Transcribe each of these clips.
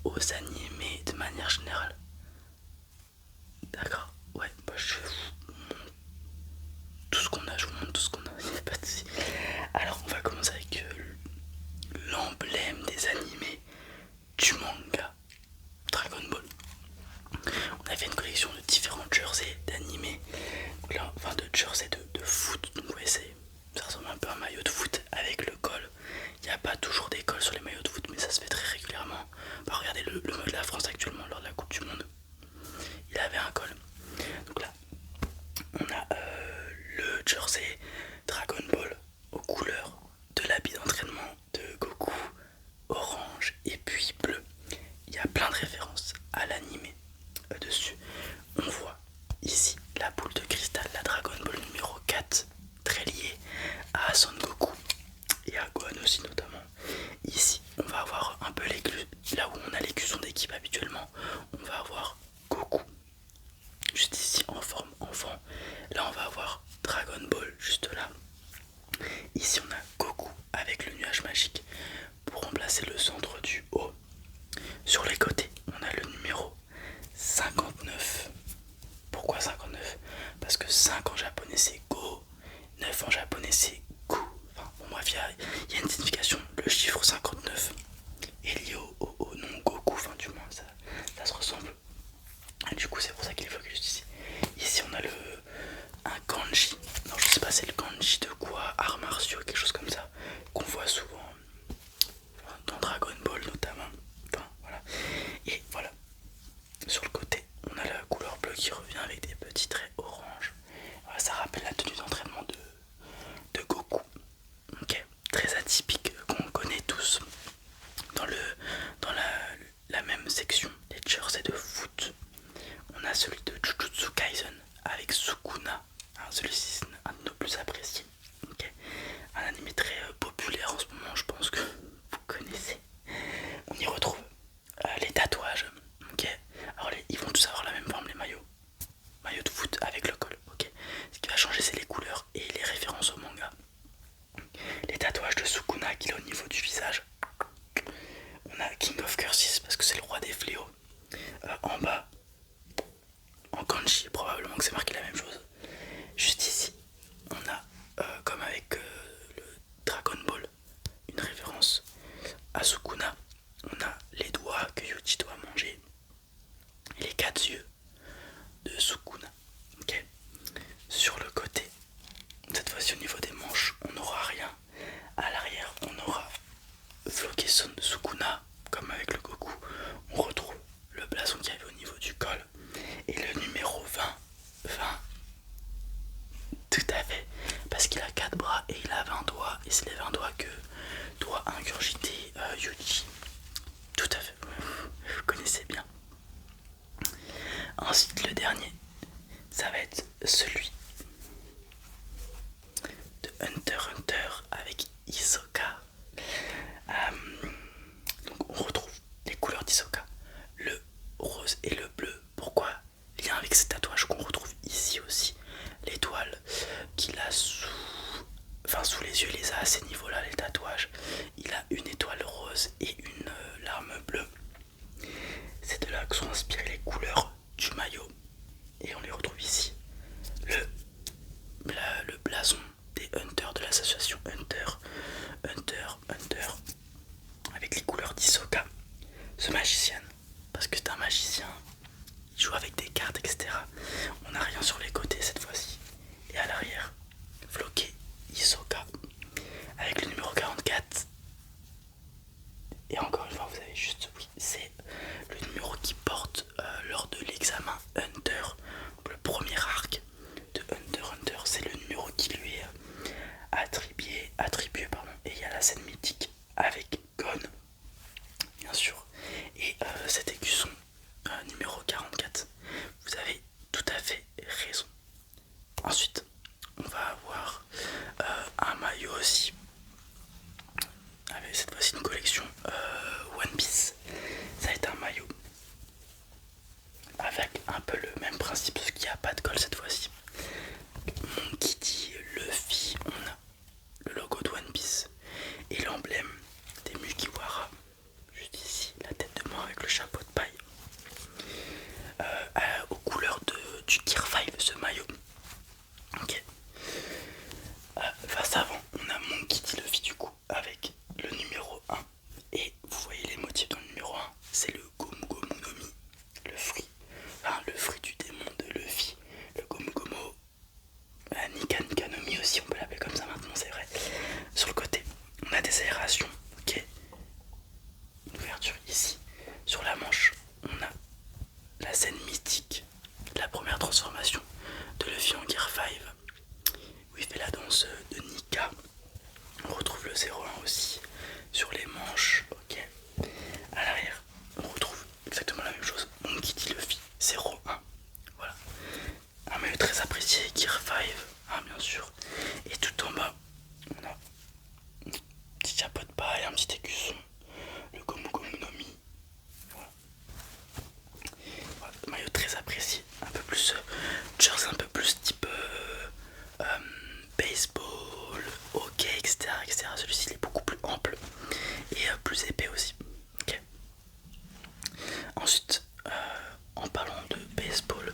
aux animés de manière générale. D'accord. Ouais, bah je vous montre tout ce qu'on a, je vous montre tout ce qu'on a, y a pas de souci. Alors on va commencer avec l'emblème des animés du manga Dragon Ball. On a fait une collection de différents jerseys d'animés, enfin de jerseys de foot, donc ouais, ça ressemble un peu à un maillot de foot avec le col. Il n'y a pas toujours des cols sur les maillots de foot, mais ça se fait très régulièrement. Bah, regardez le mode de la France actuellement lors de la Coupe du Monde, il avait un col. Donc là, on a le jersey Dragon Ball aux couleurs de l'habit d'entraînement de Goku, orange et puis bleu. Il y a plein de références à l'animé dessus. On voit ici la boule de cristal, la Dragon Ball numéro 4, très liée à Son Goku et à Gohan aussi notamment. Ici, on va avoir un peu là où on a l'écusson d'équipe habituellement, on va avoir Goku juste ici en forme enfant. Là, on va avoir Dragon Ball juste là. Ici, on a Goku avec le nuage magique pour remplacer le centre du haut. Sur les côtés, on a le numéro 59. Pourquoi 59? Parce que 5 en japonais c'est Go, 9 en japonais c'est Gu. Enfin, bon, bref, il y a une signification. Le chiffre 59 est lié au nom Goku, enfin, du moins, ça se ressemble. Et du coup, c'est pour ça qu'il est bloqué juste ici. Ici, on a un kanji. Non, je sais pas, c'est le kanji de quoi? Arts martiaux, quelque chose comme ça. Qu'on voit souvent dans Dragon Ball notamment. Enfin, voilà. Et voilà. Sur le côté, on a la couleur bleue qui revient avec des petits traits orange. Voilà, ça rappelle la tenue d'entraînement de Goku. Ok, très atypique qu'on connaît tous. Dans la même section, les jerseys de foot, on a celui de Jujutsu Kaisen avec Sukuna. Alors celui-ci c'est un de nos plus appréciés. Ok, un anime très populaire en ce moment, je pense que vous connaissez. On y retrouve les tatouages. Ok, alors ils vont tous avoir la même forme, les maillots. Maillot de foot avec le col. Ok, ce qui va changer c'est les couleurs et les références au manga. Les tatouages de Sukuna qu'il a au niveau du visage. On a King of Curses parce que c'est le roi des fléaux. En bas, en kanji, probablement que c'est marqué la même chose. Juste ici, on a, comme avec le Dragon Ball, une référence à Sukuna. On a les doigts que Yuji doit manger et les 4 yeux de Sukuna. Ok. Sur le côté, cette fois-ci au niveau des manches, on n'aura rien. À l'arrière, on aura Floquet-son de Sukuna, comme avec le Goku. On retrouve le blason qu'il y avait au niveau du col et le numéro 20. 20, tout à fait, parce qu'il a 4 bras et il a 20 doigts, et c'est les 20 doigts que doit ingurgiter Yuji. Tout à fait, vous connaissez bien. Ensuite, le dernier, ça va être celui de Hunter x Hunter avec Hisoka. Donc on retrouve les couleurs d'Hisoka, le rose et le bleu. Pourquoi? Lien avec ces tatouages qu'on retrouve ici aussi. L'étoile qu'il a sous les yeux, il les a à ces niveaux-là, les tatouages. Il a une étoile rose et une larme bleue. C'est de là que sont inspirées les couleurs du maillot. Et on les retrouve ici. Le blason des Hunters de l'association Hunter, avec les couleurs d'Hisoka. Ce magicien, parce que c'est un magicien, il joue avec des cartes, etc. On n'a rien sur les côtés cette fois-ci. Et à l'arrière, floqué Hisoka, avec le numéro 44. Et encore une fois, vous avez juste, oui, c'est le numéro qui porte lors de l'examen Hunter, le premier arc de Hunter x Hunter. C'est le numéro qui lui est attribué pardon. Et il y a la scène mythique avec Gon, bien sûr. Et cet écusson numéro 44. Vous avez tout à fait raison. Ensuite, on va avoir exactement la même chose. Monkey D. Luffy 01. Voilà. Un maillot très apprécié, Gear 5, hein, bien sûr. Et tout en bas, on a un petit chapeau de paille, un petit écusson, le Gomu Gomu no Mi. Voilà. Voilà, maillot très apprécié, un peu plus jersey, un peu plus type baseball, hockey, etc. Celui-ci il est beaucoup plus ample et plus épais aussi. Okay. Ensuite, en parlant de baseball,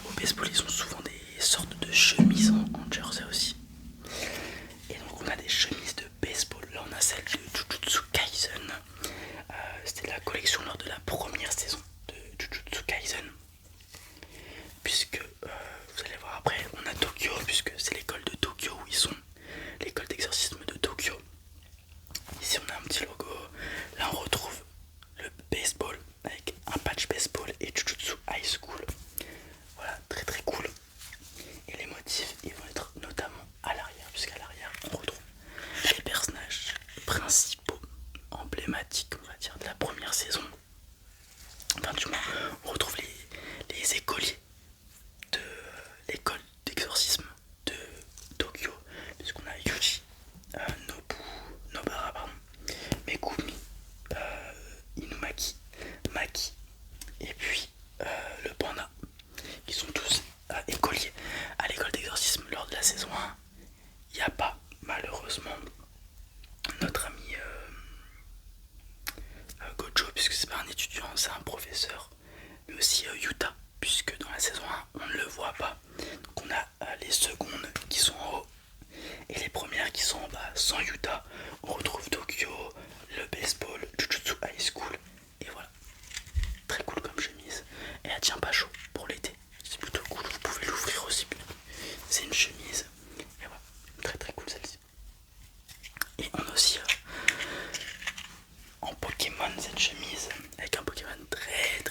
au baseball ils ont souvent des sortes de chemises en jersey aussi. Et donc on a des chemises de baseball. Là on a celle de Jujutsu Kaisen. C'était la collection lors de la première saison de Jujutsu Kaisen. Puisque vous allez voir après, on a Tokyo, puisque c'est l'école de Tokyo où ils sont, l'école d'exorcisme de Tokyo. Ici on a un petit logo. Là on retrouve le baseball avec un patch baseball et Jujutsu High School. Voilà, très très cool. Et les motifs ils vont être notamment à l'arrière, puisqu'à l'arrière on retrouve les personnages principaux emblématiques, on va dire, de la première saison. Enfin du moins on retrouve les écoliers de l'école d'exorcisme de Tokyo, puisqu'on a Yuji, Nobara, pardon, Megumi, Inumaki, Maki, et puis le panda, qui sont tous écoliers à l'école d'exorcisme. Lors de la saison 1, il n'y a pas malheureusement notre ami Gojo, puisque c'est pas un étudiant, c'est un professeur, mais aussi Yuta, puisque dans la saison 1 on ne le voit pas. Donc on a les secondes qui sont en haut et les premières qui sont en bas. Sans Yuta, on retrouve Tokyo, le baseball, Jujutsu High School, et voilà. Très cool comme chemise, et elle tient pas chaud pour l'été, c'est plutôt cool. Vous pouvez l'ouvrir aussi, c'est une chemise, et voilà, très très cool celle-ci. Et on a aussi en Pokémon cette chemise avec un Pokémon très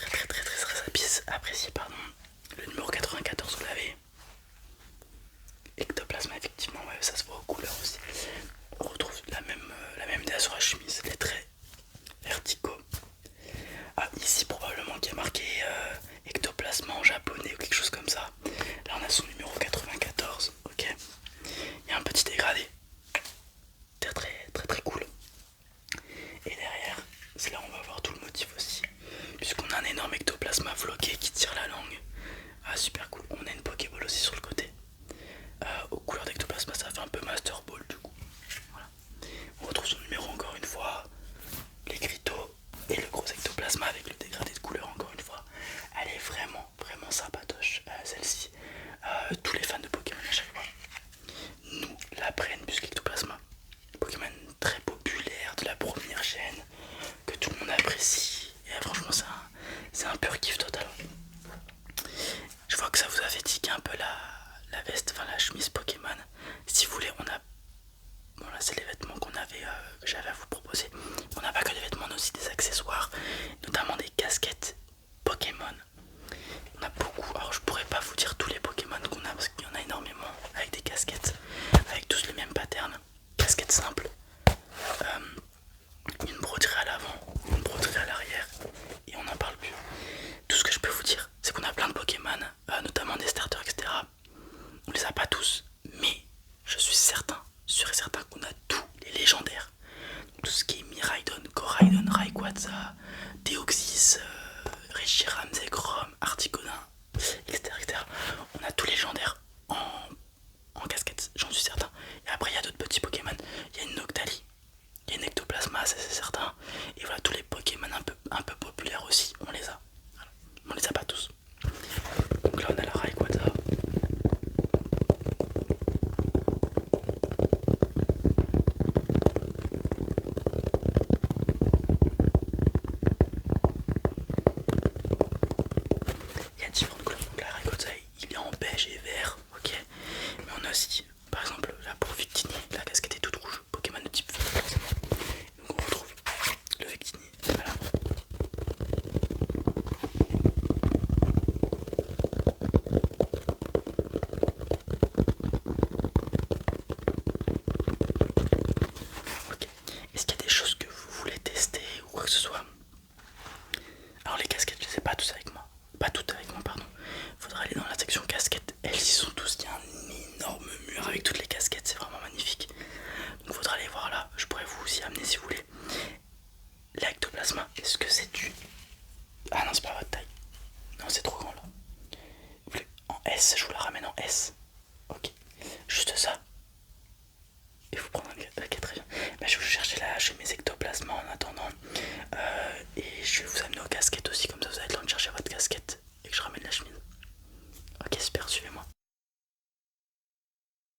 apprécié, pardon. Le numéro 94, vous l'avez. Ectoplasma, effectivement, ouais, ça se voit aux couleurs aussi. On retrouve la même idée sur la chemise, les traits verticaux. Ah, ici probablement qu'il y a marqué Ectoplasma en japonais ou quelque chose comme ça. Là on a son numéro 94, ok. Il y a un petit dégradé, très cool. Et derrière, c'est là où on va voir tout le motif aussi, puisqu'on a un énorme ectoplasma floqué qui tire la langue. Ah, super cool. On a une Pokéball aussi sur le côté. Aux couleurs d'ectoplasma, ça fait un peu Master Ball du coup. Voilà. On retrouve son numéro encore une fois, les gritos et le gros ectoplasma avec le dégradé de couleur encore une fois. Elle est vraiment sympatoche, celle-ci. Tous les fans de Pokémon à chaque fois nous la prennent, puisque l'ectoplasma, Pokémon très populaire de la première chaîne, que tout le monde apprécie. Et franchement c'est un pur kiff total. Je vois que ça vous a fatigué un peu la veste, enfin la chemise Pokémon. Si vous voulez, on a, voilà, c'est les vêtements qu'on avait, que j'avais à vous proposer. On n'a pas que des vêtements, on a aussi des accessoires, notamment des casquettes Pokémon. On a beaucoup, alors je pourrais pas vous dire tous les Pokémon qu'on a parce qu'il y en a énormément, avec des casquettes, avec tous le même pattern. Casquette simple, une broderie à l'avant, une broderie à l'arrière, et on n'en parle plus. Tout ce que je peux vous dire, c'est qu'on a plein de Pokémon, notamment des starters, etc. On les a pas tous, mais je suis certain, sûr et certain qu'on a tous les légendaires. Donc, tout ce qui est Miraidon, Koraidon, Rayquaza, Deoxys, Reshiram, Zekrom, Articuno, etc. On a tous les légendaires en casquette, j'en suis certain. Et après il y a d'autres petits Pokémon, il y a une Noctali, il y a une Ectoplasma, ça c'est certain. Et voilà, tous les Pokémon un peu populaires aussi, on les a. Voilà. On les a pas tous. Donc là on a la Rayquaza. Il y a différentes couleurs, donc la Rayquaza il est en beige et vert, ok. Mais on a aussi, par exemple, la pour Victini, la casquette est toute rouge, Pokémon de type feu forcément. Donc on retrouve le Victini, voilà. Ok. Est-ce qu'il y a des choses que vous voulez tester ou quoi que ce soit? Alors les casquettes, je les ai pas tous avec moi. Pas toutes avec moi, pardon. Faudra aller dans la section casquettes. Elles y sont tous. Il y a un énorme mur avec toutes les casquettes, c'est vraiment magnifique. Donc faudra aller voir là. Je pourrais vous aussi amener si vous voulez. L'ectoplasma, est-ce que c'est du... Ah non, c'est pas votre taille. Non, c'est trop grand là. Vous voulez... En S, je